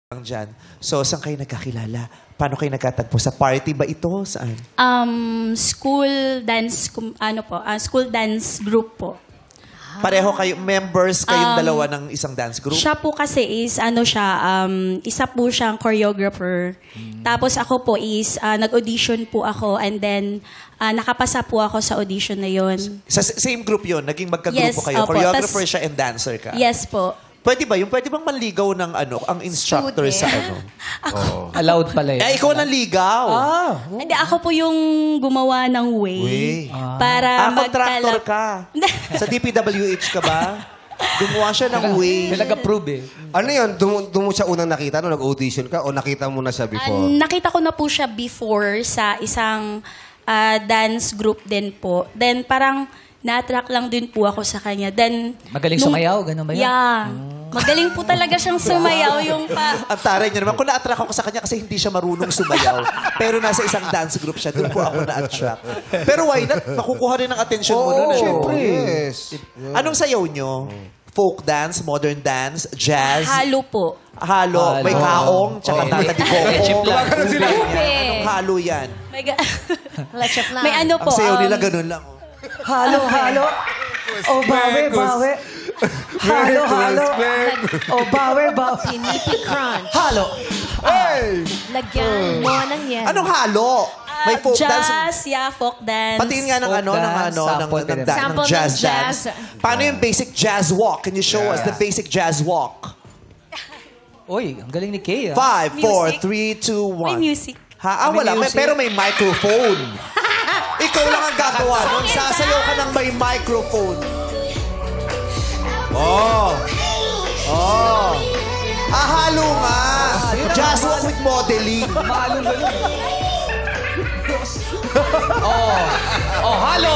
lang dyan. So, saan kayo nagkakilala? Paano kayo nagkatagpo? Sa party ba ito? Saan? School dance, school dance group po. Pareho kayo, members kayong dalawa ng isang dance group? Siya po kasi is, isa po siyang choreographer. Tapos ako po is, nag-audition po ako and then, nakapasa po ako sa audition na yon. Sa same group yon, naging magka-grupo Yes, kayo. opo. Choreographer siya and dancer ka? Yes po. Pwede ba yung pwede bang manligaw ng ang instructor sa Allowed pala yun. ikaw nang ligaw. Hindi, ako po yung gumawa ng way. Para Contractor ka. Sa DPWH ka ba? Gumawa siya ng way. Nag-approve eh. Ano yun? Doon mo siya unang nakita nung nag-audition ka o nakita mo na siya before? Nakita ko na po siya before sa isang dance group din po. Then parang na-attract lang din po ako sa kanya. Then, Magaling sumayaw? Ganun ba yun? Yeah. Magaling po talaga siyang sumayaw. Yung Ang taray niya naman. Kung na-attract ako sa kanya kasi hindi siya marunong sumayaw. Pero nasa isang dance group siya. Doon po ako na-attract. Pero why not? Makukuha rin ang attention mo nun. Siyempre. Yes. Anong sayaw nyo? Folk dance, modern dance, jazz? halo po. Halo. May kaong, tsaka tatagikong. Ube. Anong halo yan? May ano po. Ang sayaw nila ganun lang. Halo, halo. O, bawi, bawi. Halo, halo. O, bawi, bawi. Pinipig crunch. Halo. Lagyan mo ng yan. Anong halo? May folk jazz, dance. Folk dance. Patingin nga ng Folk dance, ng sample jazz ng jazz. dance. Paano yung basic jazz walk? Can you show us the basic jazz walk? Uy, ang galing ni Kay 5, 4, 3, 2, 1. May music. Wala. Pero may microphone. Ikaw lang ang gagawa nun. Sasayaw ka ng may microphone. Halo nga. Jazz walk with modeling. Maalong ganun. Halo!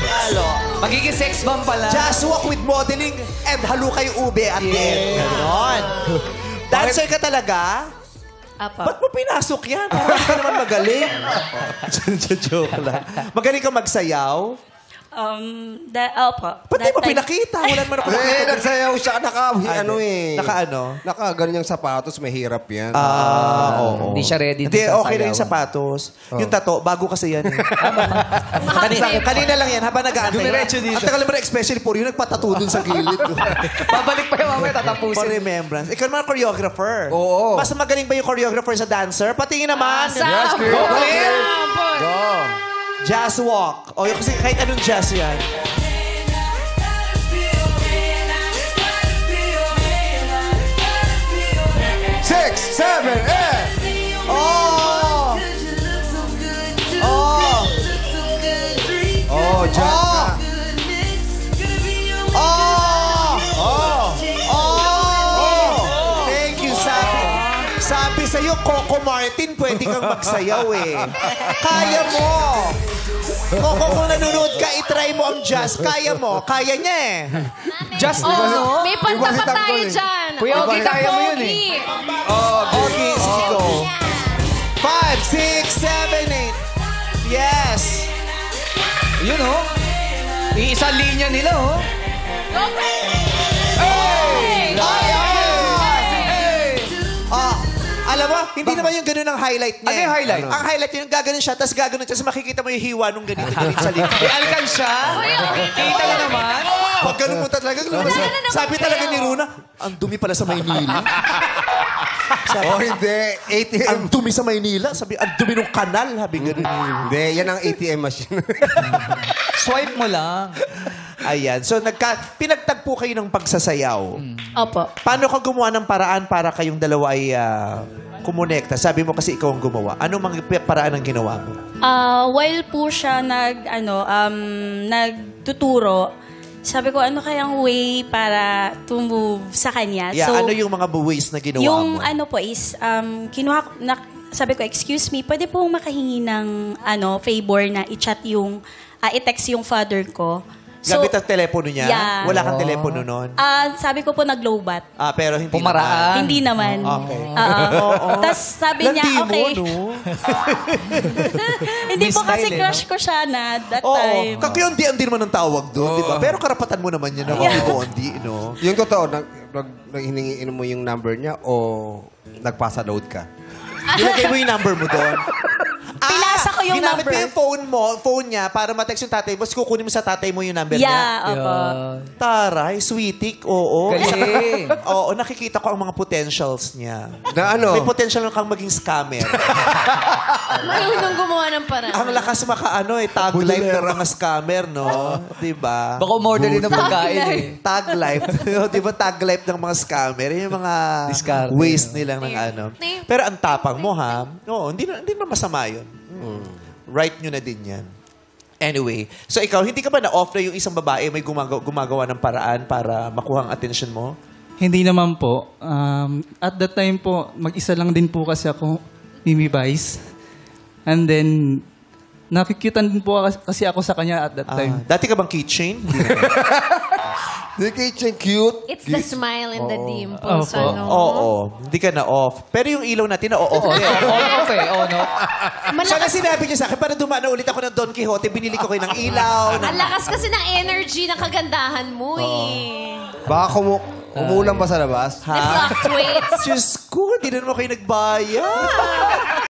Halo. Magiging sex bomb pala. Jazz walk with modeling and halo kayo ube at the end. Ganon. Dancer ka talaga? Apa. Ba't mo pinasok yan? Parang hindi ka naman magaling. Joke lang. Magaling ka magsayaw? Opo. Ba't di mo pinakita? Wala naman ako nakita. Nagsayaw siya. Naka-ano? Naka-ganyan sapatos. Mahirap yan. Oo. Hindi siya ready. Hindi, okay lang yung sapatos. Yung tato, bago kasi yan eh. Kanina lang yan, habang nag-aantay. Dumiretso dito. Ang tagal naman especially for you, nagpatato dun sa gilid. Babalik pa yung mamaya, For tatapusin. remembrance. Ikaw naman choreographer. Oo. Mas magaling ba yung choreographer sa dancer? Patingin naman. Yes, girl. Go. Jazz walk. O, kasi kahit anong jazz yan. Six, seven, eight. Oh! Oh! Oh, Jack. Thank you, Sabi sa'yo, Coco Martin, pwede kang magsayaw eh. Kaya mo. Coco, kung nanonood ka, itry mo ang jazz. Kaya mo. Kaya niya eh. Just ano? May pantapat tayo dyan. Kuya Ogie, kaya mo yun eh. Okay, sige, go. 5, 6, 7, 8. Yes. Yun oh. Iisa linya nila oh. Alam mo, hindi naman yung ganun ang highlight niya. Ano yung highlight? Ang highlight niya, yung gaganon siya, tapos gaganon siya, tapos makikita mo yung hiwa nung ganito sa likod. Alkan siya. Kita na naman. Pag ganun mo talaga, sabi talaga ni Runa, ang dumi pala sa Maynila. Hindi. ATM. Ang dumi sa Maynila. Sabi, ang dumi ng kanal. Sabi ganun. Hindi. Yan ang ATM machine. Swipe mo lang. Ayan. So, pinagtagpo kayo ng pagsasayaw. Opo. Paano ka gumawa ng paraan para kayong dalawa ay kumonekta? Sabi mo kasi ikaw ang gumawa. Anong mga paraan ang ginawa mo? While po siya nagtuturo, sabi ko, ano kayang way para to move sa kanya? Yeah, So, ano yung mga ways na ginawa yung mo? ano po is, sabi ko, excuse me, pwede pong makahingi ng favor na i-chat yung, i-text yung father ko. Gamit ang telepono niya? Yeah. Wala kang telepono nun? Sabi ko po nag-lowbat. Pero hindi Pumaraan. Hindi naman. Okay. Tapos sabi niya, Landi okay. mo, no? Hindi po kasi Style, crush ko siya na that Oo. time. Kakyondi-andi naman ang tawag doon, di ba? Pero karapatan mo naman yun na Bondi, no? Yung totoo, hiningi mo yung number niya o nagpasa load ka? Nilagay mo yung number mo doon. Pinasa ko yung ginamit number. mo yung phone niya para ma-text yung tatay mo. Tapos kukunin mo sa tatay mo yung number niya. Yeah, opo. Taray, sweetie. Oo. Galing. Oo, nakikita ko ang mga potentials niya. Na ano? May potential kang maging scammer. Marunong gumawa ng paraan. Ang lakas tag life ng mga scammer, no? Diba? Baka umorder din ng pagkain eh. Tag life. Di ba tag life ng mga scammer? Yung mga Diskarte. ways nilang ng ano. Pero ang tapang mo, ha? Oo, hindi na masama yun. Right nyo na din yan. Anyway, so ikaw, hindi ka ba na-off na yung isang babae may gumagawa ng paraan para makuha ang attention mo? Hindi naman po. At that time po, mag-isa lang din po kasi ako, Mimi Vice. And then, nakikitan din po kasi ako sa kanya at that time. Dati ka bang keychain? Hindi na. Di kitchen cute. It's the smile and the dimples. Opo. Ano? Oo, hindi ka na-off. Pero yung ilaw natin na-off On din. off eh. On off. Sana sinabi niyo sa akin, para dumaan na ulit ako ng Don Quixote, binili ko kayo ng ilaw. Ang lakas kasi ng energy ng kagandahan mo eh. Baka umulang ba sa labas? It fluctuates. Diyos ko, hindi na naman kayo nagbayad.